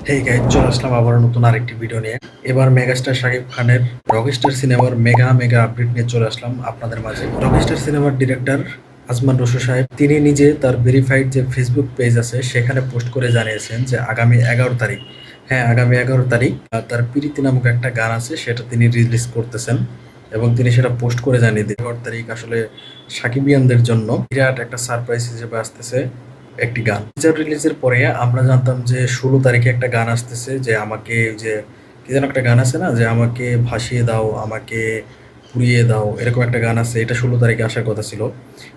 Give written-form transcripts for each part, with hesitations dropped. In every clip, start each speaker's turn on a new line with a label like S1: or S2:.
S1: Hey guys, চলে আসলাম আবার নতুন আরেকটি ভিডিও নিয়ে। এবার মেগাস্টার শাকিব খানের রকস্টার সিনেমার মেগা মেগা আপডেট নিয়ে চলে আসলাম আপনাদের মাঝে। রকস্টার সিনেমার ডিরেক্টর আজমান রসু সাহেব তিনি নিজে তার ভেরিফাইড যে ফেসবুক পেজ আছে সেখানে পোস্ট করে জানিয়েছেন যে আগামী 11 তারিখ, হ্যাঁ আগামী 11 তারিখ তার প্রীতি নামক একটা গান আছে সেটা তিনি রিলিজ করতেছেন এবং তিনি সেটা পোস্ট করে জানিয়ে দিন 11 তারিখ আসলে সাকিবিয়ানদের জন্য বিরাট একটা সারপ্রাইজ হিসেবে আসতেছে একটি গান। টিজার রিলিজের পরে আমরা জানতাম যে 16 তারিখে একটা গান আসতেছে, যে আমাকে যে কি যেন একটা গান আছে না, যে আমাকে ভাসিয়ে দাও, আমাকে পুড়িয়ে দাও, এরকম একটা গান আছে, এটা 16 তারিখে আসার কথা ছিল।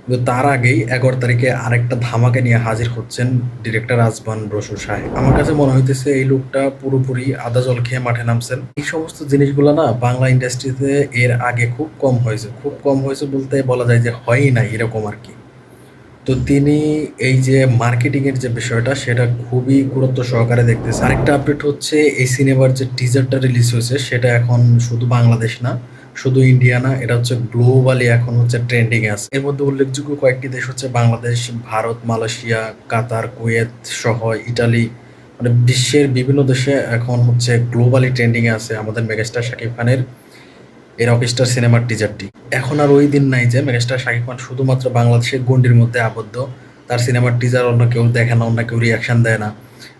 S1: কিন্তু তার আগেই 11 তারিখে আরেকটা ধামাকা নিয়ে হাজির হচ্ছেন ডিরেক্টর আজমান রসুল সাহেব। আমার কাছে মনে হইতেছে এই লোকটা পুরোপুরি আদা জল খেয়ে মাঠে নামছেন। এই সমস্ত জিনিসগুলো না বাংলা ইন্ডাস্ট্রিতে এর আগে খুব কম হয়েছে, খুব কম হয়েছে বলতে বলা যায় যে হয়ই না এরকম আর কি। তো তিনি এই যে মার্কেটিং এর যে বিষয়টা সেটা খুবই গুরুত্ব সহকারে দেখতেছে। আরেকটা আপডেট হচ্ছে এই সিনেমার যে টিজারটা রিলিজ হয়েছে সেটা এখন শুধু বাংলাদেশ না, শুধু ইন্ডিয়া না, এটা হচ্ছে গ্লোবালি এখন হচ্ছে ট্রেন্ডিং এ আছে। এর মধ্যে উল্লেখযোগ্য কয়েকটি দেশ হচ্ছে বাংলাদেশ, ভারত, মালয়েশিয়া, কাতার, কুয়েত সহ ইটালি, মানে বিশ্বের বিভিন্ন দেশে এখন হচ্ছে গ্লোবালি ট্রেন্ডিং এ আছে আমাদের মেগাস্টার শাকিব খানের এই রকস্টার সিনেমার টিজারটি। এখন আর ওই দিন নাই যে মেগাস্টার শাকিব খান শুধুমাত্র বাংলাদেশের গণ্ডির মধ্যে আবদ্ধ, তার সিনেমার টিজার অন্য কেউ দেখে না, অন্য কেউ রিয়াকশন দেয় না।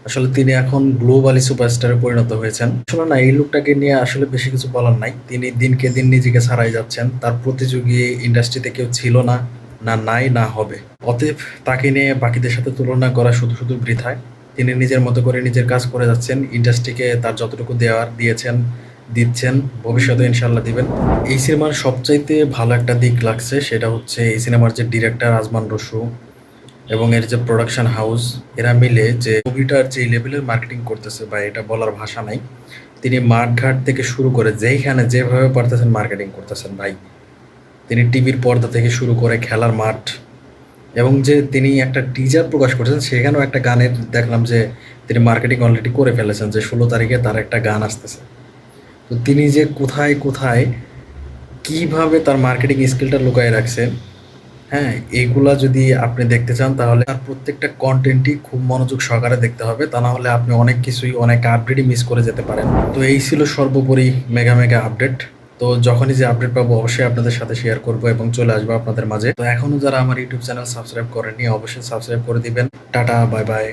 S1: আসলে তিনি এখন গ্লোবালি সুপারস্টারে পরিণত হয়েছেন। আসলে না, এই লোকটাকে নিয়ে আসলে বেশি কিছু বলার নাই। তিনি দিনকে দিন নিজেকে ছাড়াই যাচ্ছেন, তার প্রতিযোগী ইন্ডাস্ট্রিতে কেউ ছিল না, না নাই, না হবে। অতএব তাকে নিয়ে বাকিদের সাথে তুলনা করা শুধু শুধু বৃথায়। তিনি নিজের মতো করে নিজের কাজ করে যাচ্ছেন, ইন্ডাস্ট্রিকে তার যতটুকু দেওয়ার দিয়েছেন, দিচ্ছেন, ভবিষ্যতে ইনশাল্লাহ দিবেন। এই সিনেমার সবচাইতে ভালো একটা দিক লাগছে সেটা হচ্ছে এই সিনেমার যে ডিরেক্টর আজমান রসু এবং এর যে প্রোডাকশন হাউস, এরা মিলে যে মুভিটার যে লেভেলের মার্কেটিং করতেছে বা এটা বলার ভাষা নাই। তিনি মাঠঘাট থেকে শুরু করে যেইখানে যেভাবে পারতেছেন মার্কেটিং করতেছেন ভাই। তিনি টিভির পর্দা থেকে শুরু করে খেলার মাঠ, এবং যে তিনি একটা টিজার প্রকাশ করছেন সেখানেও একটা গানের দেখলাম যে তিনি মার্কেটিং অলরেডি করে ফেলেছেন যে 16 তারিখে তার একটা গান আসতেছে। তো তিনি যে কোথায় কোথায় কিভাবে তার মার্কেটিং স্কিলটা লুকায়ে রাখছে, হ্যাঁ, এইগুলা যদি আপনি দেখতে চান তাহলে তার প্রত্যেকটা কন্টেন্টই খুব মনোযোগ সহকারে দেখতে হবে, তা না হলে আপনি অনেক কিছুই, অনেক আপডেটই মিস করে যেতে পারেন। তো এই ছিল সর্বোপরি মেগা মেগা আপডেট। তো যখনই যে আপডেট পাবো অবশ্যই আপনাদের সাথে শেয়ার করবো এবং চলে আসবো আপনাদের মাঝে। তো এখনো যারা আমার ইউটিউব চ্যানেল সাবস্ক্রাইব করেননি অবশ্যই সাবস্ক্রাইব করে দিবেন। Tata, bye bye.